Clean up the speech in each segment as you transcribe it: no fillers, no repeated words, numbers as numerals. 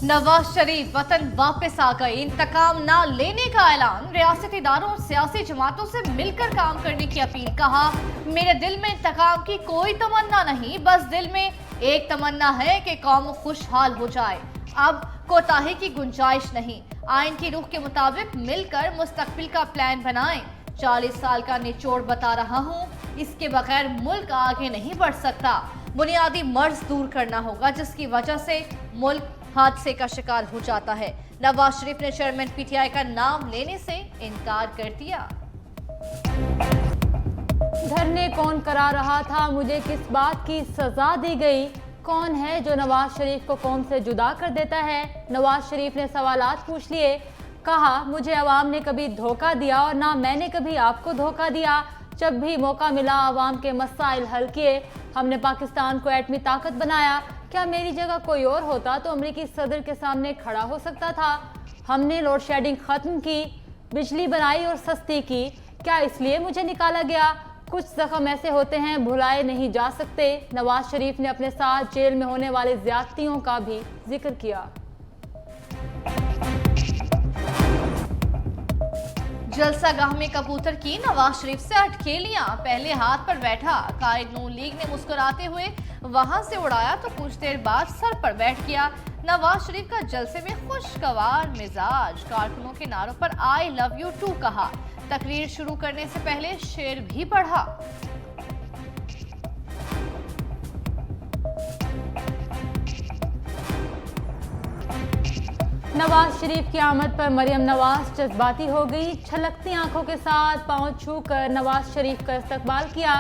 नवाज शरीफ वतन वापस आ गए। इंतकाम ना लेने का ऐलान, रियासती इदारों और सियासी जमातों से मिलकर काम करने की अपील। कहा, मेरे दिल में इंतकाम की कोई तमन्ना नहीं, बस दिल में एक तमन्ना है कि कौम खुशहाल हो जाए। अब कोताही की गुंजाइश नहीं, आइन की रूह के मुताबिक मिलकर मुस्तकबिल का प्लान बनाएं। 40 साल का निचोड़ बता रहा हूँ, इसके बगैर मुल्क आगे नहीं बढ़ सकता। बुनियादी मर्ज दूर करना होगा जिसकी वजह से मुल्क हादसे का शिकार हो जाता है। नवाज शरीफ ने चेयरमैन पीटीआई का नाम लेने से इनकार कर दिया। धरने कौन करा रहा था, मुझे किस बात की सजा दी गई? कौन है जो नवाज शरीफ को कौम से जुदा कर देता है? नवाज शरीफ ने सवालात पूछ लिए। कहा, मुझे अवाम ने कभी धोखा दिया और ना मैंने कभी आपको धोखा दिया। जब भी मौका मिला अवाम के मसाइल हल किए। हमने पाकिस्तान को एटमी ताकत बनाया। क्या मेरी जगह कोई और होता तो अमरीकी सदर के सामने खड़ा हो सकता था। हमने लोड शेडिंग खत्म की, बिजली बनाई और सस्ती की। क्या इसलिए मुझे निकाला गया? कुछ जख्म ऐसे होते हैं भुलाए नहीं जा सकते। नवाज शरीफ ने अपने साथ जेल में होने वाली ज्यादतियों का भी जिक्र किया। जलसागाह में कबूतर की नवाज शरीफ से अटखेलियां। पहले हाथ पर बैठा कायद नून लीग ने मुस्कुराते हुए वहां से उड़ाया तो कुछ देर बाद सर पर बैठ गया। नवाज शरीफ का जलसे में खुशगवार मिजाज, कारकुनों के नारों पर आई लव यू टू कहा। तकरीर शुरू करने से पहले शेर भी पढ़ा। नवाज शरीफ की आमद पर मरियम नवाज जज्बाती हो गई। छलकती आंखों के साथ पांव छूकर नवाज शरीफ का इस्तकबाल किया।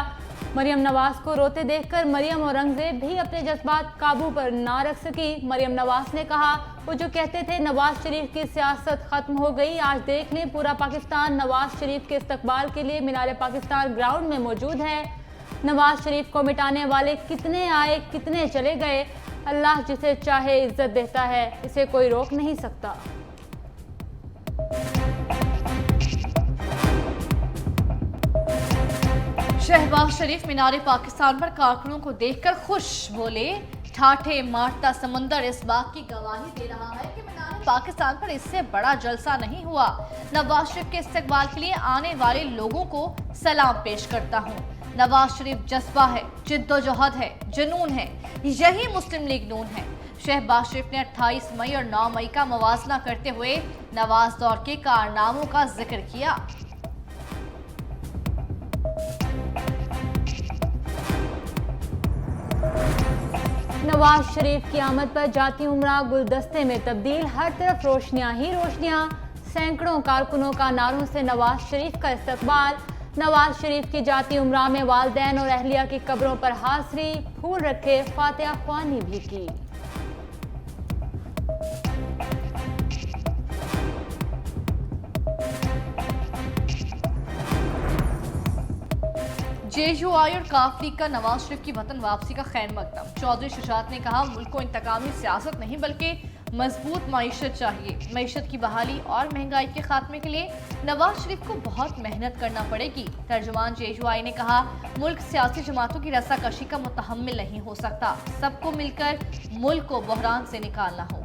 मरियम नवाज को रोते देखकर मरियम औरंगजेब भी अपने जज्बात काबू पर ना रख सकी। मरियम नवाज ने कहा, वो जो कहते थे नवाज शरीफ की सियासत खत्म हो गई, आज देख लें पूरा पाकिस्तान नवाज शरीफ के इस्तकबाल के लिए मीनार पाकिस्तान ग्राउंड में मौजूद है। नवाज शरीफ को मिटाने वाले कितने आए कितने चले गए। अल्लाह जिसे चाहे इज्जत देता है, इसे कोई रोक नहीं सकता। शहबाज शरीफ मीनार पाकिस्तान पर कारकुनों को देखकर खुश, बोले, ठाठे मारता समंदर इस बात की गवाही दे रहा है कि मीनार पाकिस्तान पर इससे बड़ा जलसा नहीं हुआ। नवाज शरीफ के इस्तकबाल के लिए आने वाले लोगों को सलाम पेश करता हूँ। नवाज शरीफ जज्बा है, जिद्दोजहद है, जुनून है, यही मुस्लिम लीग नून है। शहबाज शरीफ ने 28 मई और 9 मई का मवाजना करते हुए नवाज दौर के कारनामों का जिक्र किया। नवाज शरीफ की आमद पर जाती उमरा गुलदस्ते में तब्दील, हर तरफ रोशनियां ही रोशनियां। सैकड़ों कारकुनों का नारों से नवाज शरीफ का इस्तकबाल। नवाज शरीफ की जाती उमरा में वालदैन और अहलिया की कब्रों पर हाजिरी, फूल रखे, फातिहा ख्वानी भी की। जेयूआई और काफ लीग का नवाज शरीफ की वतन वापसी का खैर मकदम। चौधरी शुजात ने कहा, मुल्क को इंतकामी सियासत नहीं बल्कि मजबूत मईशत चाहिए। मईशत की बहाली और महंगाई के खात्मे के लिए नवाज शरीफ को बहुत मेहनत करना पड़ेगी। तर्जुमान जेयूआई ने कहा, मुल्क सियासी जमातों की रस्साकशी का मुतहम्मिल नहीं हो सकता। सबको मिलकर मुल्क को बहरान से निकालना होगा।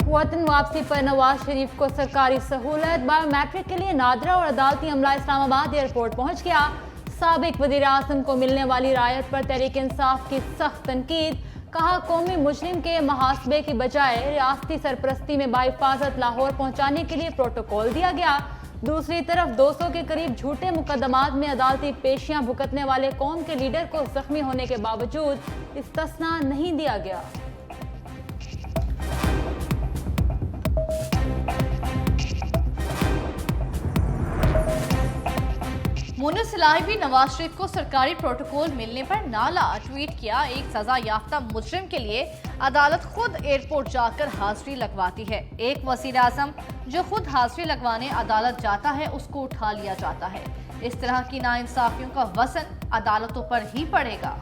वतन वापसी पर नवाज शरीफ को सरकारी सहूलत। बायोमेट्रिक के लिए नादरा और अदालती अमला इस्लामाबाद एयरपोर्ट पहुंच गया। साबिक वज़ीर आज़म को मिलने वाली रायत पर तहरीक इंसाफ की सख्त तनकीद। कहा, कौमी मुजरिम के मुहासबे की बजाय रियासती सरपरस्ती में बाहिफाजत लाहौर पहुंचाने के लिए प्रोटोकॉल दिया गया। दूसरी तरफ 200 के करीब झूठे मुकदमात में अदालती पेशियां भुगतने वाले कौम के लीडर को जख्मी होने के बावजूद इस्तिस्ना नहीं दिया गया। मुनिस इलाही भी नवाज शरीफ को सरकारी प्रोटोकॉल मिलने पर नाला ट्वीट किया। एक सजा याफ्ता मुजरिम के लिए अदालत खुद एयरपोर्ट जाकर हाजिरी लगवाती है। एक वज़ीर आज़म जो खुद हाजिरी लगवाने अदालत जाता है उसको उठा लिया जाता है। इस तरह की नाइंसाफियों का वजन अदालतों पर ही पड़ेगा।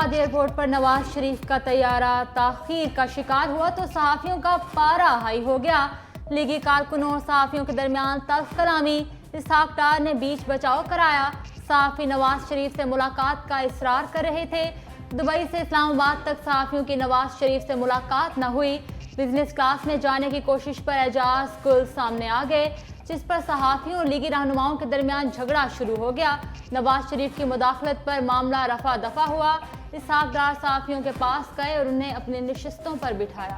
इस्लामाबाद एयरपोर्ट पर नवाज शरीफ का तैयारा ताखीर का शिकार हुआ तो सहाफ़ियों का पारा हाई हो गया। लीगी कारकुनों और सहाफ़ियों के दरमियान तल्ख कलामी, इसहाक डार ने बीच बचाव कराया। सहाफ़ी नवाज शरीफ से मुलाकात का इसरार कर रहे थे। दुबई से इस्लामाबाद तक सहाफ़ियों की नवाज शरीफ से मुलाकात न हुई। बिजनेस क्लास में जाने की कोशिश पर एजाज गुल सामने आ गए, जिस पर सहाफ़ियों और लीगी रहनुमाओं के दरमियान झगड़ा शुरू हो गया। नवाज शरीफ की मुदाखलत पर मामला रफा दफा हुआ। इसहाक डार सहाफ़ियों के पास गए और उन्हें अपनी नशिस्तों पर बिठाया।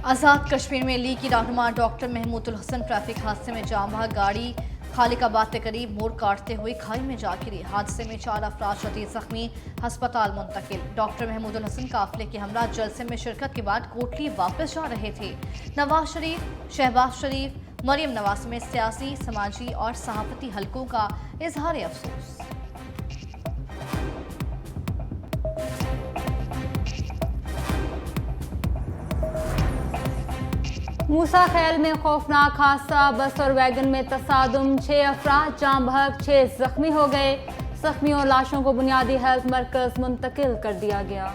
आज़ाद कश्मीर में लीगी रहनुमा डॉक्टर महमूदुल हसन ट्रैफिक हादसे में जाम बहा। गाड़ी खालिकाबाद के करीब मोड़ काटते हुए खाई में जा गिरी। हादसे में 4 अफराद शदीद जख्मी, अस्पताल मुंतकिल। डॉक्टर महमूदुल हसन काफिले के हमरा जलसे में शिरकत के बाद कोटली वापस जा रहे थे। नवाज शरीफ, शहबाज शरीफ, मरियम नवाज समेत सियासी, समाजी और सहाफती हलकों का इजहार अफसोस। मूसा खैल में खौफनाक हादसा, बस और वैगन में तसादुम, 6 अफराद जाम बहक, 6 जख्मी हो गए। जख्मियों और लाशों को बुनियादी हेल्थ मरकज मुंतकिल कर दिया गया।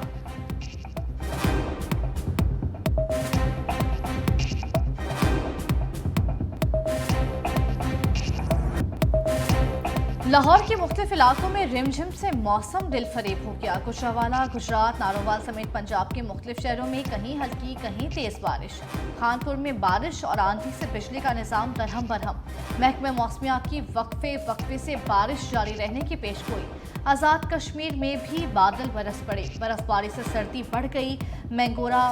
लाहौर के मुख्तलिफ इलाकों में रिमझिम से मौसम दिल फरेब हो गया। गुजरावाला, गुजरात, नारोवाल समेत पंजाब के मुख्तलिफ शहरों में कहीं हल्की कहीं तेज बारिश। खानपुर में बारिश और आंधी से बिजली का निज़ाम दरहम बरहम। महकमे मौसमियात की वक्फे से बारिश जारी रहने की पेशगोई। आज़ाद कश्मीर में भी बादल बरस पड़े। बर्फबारी से सर्दी बढ़ गई। मैंगोरा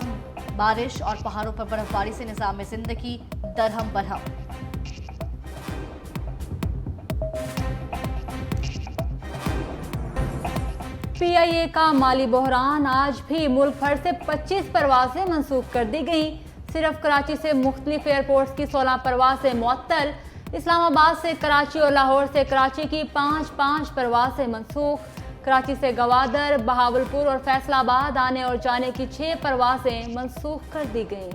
बारिश और पहाड़ों पर बर्फबारी से निज़ाम जिंदगी दरहम बरहम। PIA का माली बहरान, आज भी मुल्क भर से 25 परवाजें मंसूख कर दी गई। सिर्फ कराची से मुख्तलिफ एयरपोर्ट्स की 16 परवाजें मुअत्तल। इस्लामाबाद से कराची और लाहौर से कराची की 5-5 परवाजें मंसूख। कराची से गवादर, बहावलपुर और फैसलाबाद आने और जाने की 6 परवाजें मंसूख कर दी गई।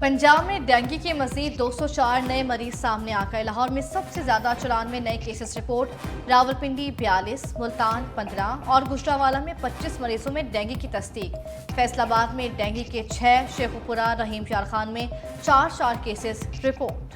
पंजाब में डेंगू के मजीद 204 नए मरीज सामने आ गए। लाहौर में सबसे ज्यादा 94 नए केसेस रिपोर्ट। रावलपिंडी 42, मुल्तान 15 और गुजरावाला में 25 मरीजों में डेंगू की तस्दीक। फैसलाबाद में डेंगू के 6, शेखुपुरा, रहीम यार खान में 4 केसेस रिपोर्ट।